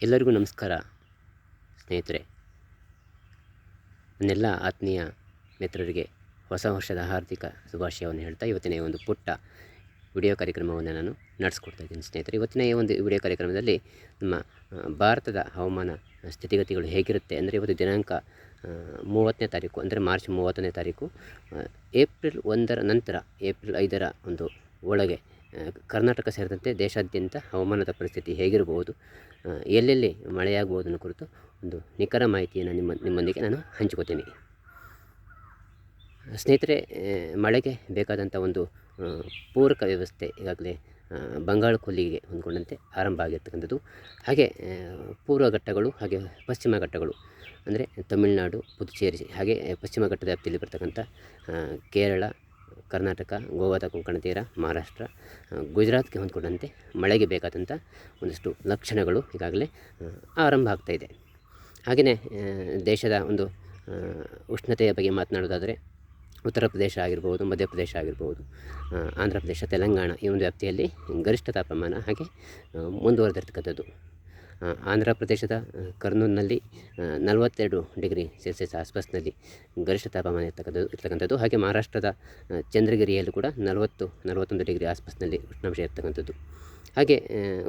ಎಲ್ಲರಿಗೂ ನಮಸ್ಕಾರ ಸ್ನೇಹಿತರೆ. ನನ್ನೆಲ್ಲ ಆತ್ಮೀಯ ಮಿತ್ರರಿಗೆ ಹೊಸ ವರ್ಷದ ಹಾರ್ದಿಕ ಶುಭಾಶಯವನ್ನು ಹೇಳ್ತಾ ಇವತ್ತಿನ ಈ ಒಂದು ಪುಟ್ಟ ವಿಡಿಯೋ ಕಾರ್ಯಕ್ರಮವನ್ನು ನಾನು ನಡೆಸ್ಕೊಡ್ತಾ ಇದ್ದೀನಿ ಸ್ನೇಹಿತರೆ. ಇವತ್ತಿನ ಈ ಒಂದು ವಿಡಿಯೋ ಕಾರ್ಯಕ್ರಮದಲ್ಲಿ ನಮ್ಮ ಭಾರತದ ಹವಾಮಾನ ಸ್ಥಿತಿಗತಿಗಳು ಹೇಗಿರುತ್ತೆ ಅಂದರೆ, ಇವತ್ತು ದಿನಾಂಕ 30ನೇ ತಾರೀಕು ಅಂದರೆ ಮಾರ್ಚ್ 30ನೇ ತಾರೀಕು, ಏಪ್ರಿಲ್ 1ರ ನಂತರ ಏಪ್ರಿಲ್ 5ರ ಒಂದು ಒಳಗೆ ಕರ್ನಾಟಕ ಸೇರಿದಂತೆ ದೇಶಾದ್ಯಂತ ಹವಾಮಾನದ ಪರಿಸ್ಥಿತಿ ಹೇಗಿರಬಹುದು, ಎಲ್ಲೆಲ್ಲಿ ಮಳೆಯಾಗುವುದನ್ನು ಕುರಿತು ಒಂದು ನಿಖರ ಮಾಹಿತಿಯನ್ನು ನಿಮ್ಮೊಂದಿಗೆ ನಾನು ಹಂಚ್ಕೋತೀನಿ ಸ್ನೇಹಿತರೆ. ಮಳೆಗೆ ಬೇಕಾದಂಥ ಒಂದು ಪೂರಕ ವ್ಯವಸ್ಥೆ ಈಗಾಗಲೇ ಬಂಗಾಳ ಕೊಲ್ಲಿಗೆ ಹೊಂದ್ಕೊಂಡಂತೆ ಆರಂಭ ಆಗಿರ್ತಕ್ಕಂಥದ್ದು. ಹಾಗೆ ಪೂರ್ವ ಘಟ್ಟಗಳು ಹಾಗೆ ಪಶ್ಚಿಮ ಘಟ್ಟಗಳು ಅಂದರೆ ತಮಿಳುನಾಡು, ಪುದುಚೇರಿ ಹಾಗೆ ಪಶ್ಚಿಮ ಘಟ್ಟದ ವ್ಯಾಪ್ತಿಯಲ್ಲಿ ಬರ್ತಕ್ಕಂಥ ಕೇರಳ, ಕರ್ನಾಟಕ, ಗೋವಾದ ಕೊಂಕಣ ತೀರ, ಮಹಾರಾಷ್ಟ್ರ, ಗುಜರಾತ್ಗೆ ಹೊಂದ್ಕೊಂಡಂತೆ ಮಳೆಗೆ ಬೇಕಾದಂಥ ಒಂದಷ್ಟು ಲಕ್ಷಣಗಳು ಈಗಾಗಲೇ ಆರಂಭ ಆಗ್ತಾಯಿದೆ. ಹಾಗೆಯೇ ದೇಶದ ಒಂದು ಉಷ್ಣತೆಯ ಬಗ್ಗೆ ಮಾತನಾಡೋದಾದರೆ, ಉತ್ತರ ಪ್ರದೇಶ ಆಗಿರ್ಬೋದು, ಮಧ್ಯಪ್ರದೇಶ ಆಗಿರ್ಬೋದು, ಆಂಧ್ರ ಪ್ರದೇಶ, ತೆಲಂಗಾಣ ಈ ಒಂದು ವ್ಯಾಪ್ತಿಯಲ್ಲಿ ಗರಿಷ್ಠ ತಾಪಮಾನ ಹಾಗೆ ಮುಂದುವರೆದಿರ್ತಕ್ಕಂಥದ್ದು. ಆಂಧ್ರ ಪ್ರದೇಶದ ಕರ್ನೂಲ್ನಲ್ಲಿ 42 ಡಿಗ್ರಿ ಸೆಲ್ಸಿಯಸ್ ಆಸ್ಪಾಸ್ನಲ್ಲಿ ಗರಿಷ್ಠ ತಾಪಮಾನ ಇರ್ತಕ್ಕಂಥದ್ದು. ಹಾಗೆ ಮಹಾರಾಷ್ಟ್ರದ ಚಂದ್ರಗಿರಿಯಲ್ಲೂ ಕೂಡ 40-41 ಡಿಗ್ರಿ ಆಸ್ಪಾಸ್ನಲ್ಲಿ ಉಷ್ಣಾಂಶ ಇರ್ತಕ್ಕಂಥದ್ದು. ಹಾಗೆ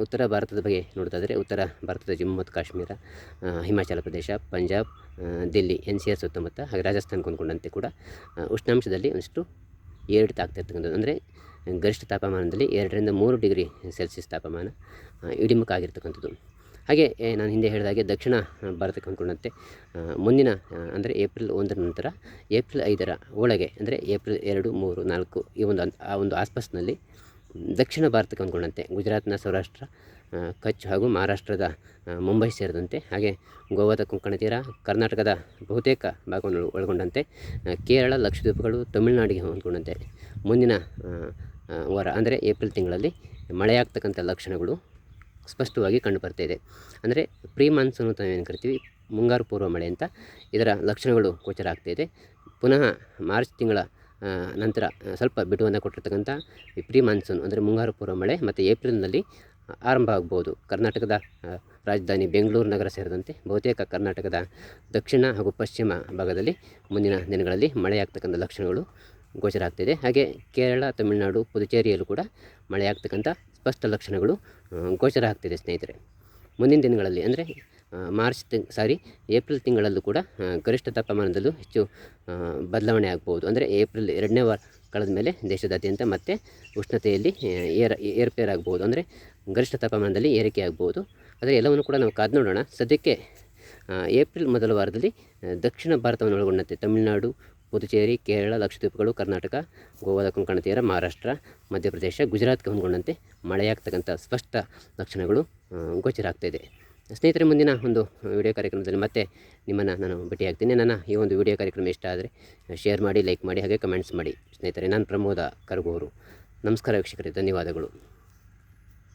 ಉತ್ತರ ಭಾರತದ ಬಗ್ಗೆ ನೋಡೋದಾದರೆ, ಉತ್ತರ ಭಾರತದ ಜಮ್ಮು ಮತ್ತು ಕಾಶ್ಮೀರ, ಹಿಮಾಚಲ ಪ್ರದೇಶ, ಪಂಜಾಬ್, ದಿಲ್ಲಿ, NCR ಸುತ್ತಮುತ್ತ ಹಾಗೆ ರಾಜಸ್ಥಾನಕ್ಕೆ ಹೊಂದ್ಕೊಂಡಂತೆ ಕೂಡ ಉಷ್ಣಾಂಶದಲ್ಲಿ ಒಂದಿಷ್ಟು ಏರಿಳಿತ ಆಗ್ತಿರ್ತಕ್ಕಂಥದ್ದು. ಅಂದರೆ ಗರಿಷ್ಠ ತಾಪಮಾನದಲ್ಲಿ 2ರಿಂದ 3 ಡಿಗ್ರಿ ಸೆಲ್ಸಿಯಸ್ ತಾಪಮಾನ ಇಳಿಮುಖ ಆಗಿರ್ತಕ್ಕಂಥದ್ದು. ಹಾಗೆ ನಾನು ಹಿಂದೆ ಹೇಳಿದಾಗೆ ದಕ್ಷಿಣ ಭಾರತಕ್ಕೆ ಹೊಂದ್ಕೊಂಡಂತೆ ಮುಂದಿನ ಅಂದರೆ ಏಪ್ರಿಲ್ 1ರ ನಂತರ ಏಪ್ರಿಲ್ 5ರ ಒಳಗೆ ಅಂದರೆ ಏಪ್ರಿಲ್ 2, 3, 4 ಈ ಒಂದು ಆಸ್ಪಾಸ್ನಲ್ಲಿ ದಕ್ಷಿಣ ಭಾರತಕ್ಕೆ ಹೊಂದ್ಕೊಂಡಂತೆ ಗುಜರಾತ್ನ ಸೌರಾಷ್ಟ್ರ, ಕಚ್ ಹಾಗೂ ಮಹಾರಾಷ್ಟ್ರದ ಮುಂಬೈ ಸೇರಿದಂತೆ ಹಾಗೆ ಗೋವಾದ ಕೊಂಕಣ ತೀರ, ಕರ್ನಾಟಕದ ಬಹುತೇಕ ಭಾಗವನ್ನು ಒಳಗೊಂಡಂತೆ ಕೇರಳ, ಲಕ್ಷದ್ವೀಪಗಳು, ತಮಿಳುನಾಡಿಗೆ ಹೊಂದ್ಕೊಂಡಂತೆ ಮುಂದಿನ ವಾರ ಅಂದರೆ ಏಪ್ರಿಲ್ ತಿಂಗಳಲ್ಲಿ ಮಳೆಯಾಗ್ತಕ್ಕಂಥ ಲಕ್ಷಣಗಳು ಸ್ಪಷ್ಟವಾಗಿ ಕಂಡುಬರ್ತಾಯಿದೆ. ಅಂದರೆ ಪ್ರೀ ಮಾನ್ಸೂನ್ ಅಂತ ಏನು ಕರಿತೀವಿ, ಮುಂಗಾರು ಪೂರ್ವ ಮಳೆ ಅಂತ ಇದರ ಲಕ್ಷಣಗಳು ಗೋಚರ ಆಗ್ತಾಯಿದೆ. ಪುನಃ ಮಾರ್ಚ್ ತಿಂಗಳ ನಂತರ ಸ್ವಲ್ಪ ಬಿಡುವನ್ನು ಕೊಟ್ಟಿರ್ತಕ್ಕಂಥ ಈ ಪ್ರೀ ಮಾನ್ಸೂನ್ ಅಂದರೆ ಮುಂಗಾರು ಪೂರ್ವ ಮಳೆ ಮತ್ತು ಏಪ್ರಿಲ್ನಲ್ಲಿ ಆರಂಭ ಆಗ್ಬೋದು. ಕರ್ನಾಟಕದ ರಾಜಧಾನಿ ಬೆಂಗಳೂರು ನಗರ ಸೇರಿದಂತೆ ಬಹುತೇಕ ಕರ್ನಾಟಕದ ದಕ್ಷಿಣ ಹಾಗೂ ಪಶ್ಚಿಮ ಭಾಗದಲ್ಲಿ ಮುಂದಿನ ದಿನಗಳಲ್ಲಿ ಮಳೆಯಾಗ್ತಕ್ಕಂಥ ಲಕ್ಷಣಗಳು ಗೋಚರ ಆಗ್ತಿದೆ. ಹಾಗೆ ಕೇರಳ, ತಮಿಳುನಾಡು, ಪುದುಚೇರಿಯಲ್ಲೂ ಕೂಡ ಮಳೆಯಾಗ್ತಕ್ಕಂಥ ಸ್ಪಷ್ಟ ಲಕ್ಷಣಗಳು ಗೋಚರ ಆಗ್ತಿದೆ ಸ್ನೇಹಿತರೆ. ಮುಂದಿನ ದಿನಗಳಲ್ಲಿ ಅಂದರೆ ಏಪ್ರಿಲ್ ತಿಂಗಳಲ್ಲೂ ಕೂಡ ಗರಿಷ್ಠ ತಾಪಮಾನದಲ್ಲೂ ಹೆಚ್ಚು ಬದಲಾವಣೆ ಆಗ್ಬೋದು. ಅಂದರೆ ಏಪ್ರಿಲ್ 2ನೇ ವಾರ ಕಳೆದ ಮೇಲೆ ದೇಶದಾದ್ಯಂತ ಮತ್ತೆ ಉಷ್ಣತೆಯಲ್ಲಿ ಏರ್ಪೇರಾಗ್ಬೋದು. ಅಂದರೆ ಗರಿಷ್ಠ ತಾಪಮಾನದಲ್ಲಿ ಏರಿಕೆ ಆಗ್ಬೋದು. ಆದರೆ ಎಲ್ಲವನ್ನು ಕೂಡ ನಾವು ಕಾದು ನೋಡೋಣ. ಸದ್ಯಕ್ಕೆ ಏಪ್ರಿಲ್ ಮೊದಲ ವಾರದಲ್ಲಿ ದಕ್ಷಿಣ ಭಾರತವನ್ನು ಒಳಗೊಂಡಂತೆ ತಮಿಳುನಾಡು, ಪುದುಚೇರಿ, ಕೇರಳ, ಲಕ್ಷದ್ವೀಪಗಳು, ಕರ್ನಾಟಕ, ಗೋವಾದ ಕೊಂಕಣ ತೀರ, ಮಹಾರಾಷ್ಟ್ರ, ಮಧ್ಯಪ್ರದೇಶ, ಗುಜರಾತ್ಗೆ ಹೊಂದ್ಕೊಂಡಂತೆ ಮಳೆಯಾಗ್ತಕ್ಕಂಥ ಸ್ಪಷ್ಟ ಲಕ್ಷಣಗಳು ಗೋಚರ ಆಗ್ತಾಯಿದೆ. ಸ್ನೇಹಿತರೆ, ಮುಂದಿನ ಒಂದು ವಿಡಿಯೋ ಕಾರ್ಯಕ್ರಮದಲ್ಲಿ ಮತ್ತೆ ನಿಮ್ಮನ್ನು ನಾನು ಭೇಟಿಯಾಗ್ತೀನಿ. ನನ್ನ ಈ ಒಂದು ವಿಡಿಯೋ ಕಾರ್ಯಕ್ರಮ ಇಷ್ಟ ಆದರೆ ಶೇರ್ ಮಾಡಿ, ಲೈಕ್ ಮಾಡಿ ಹಾಗೆ ಕಮೆಂಟ್ಸ್ ಮಾಡಿ ಸ್ನೇಹಿತರೆ. ನಾನು ಪ್ರಮೋದ ಕರಗೂರು. ನಮಸ್ಕಾರ ವೀಕ್ಷಕರೇ, ಧನ್ಯವಾದಗಳು.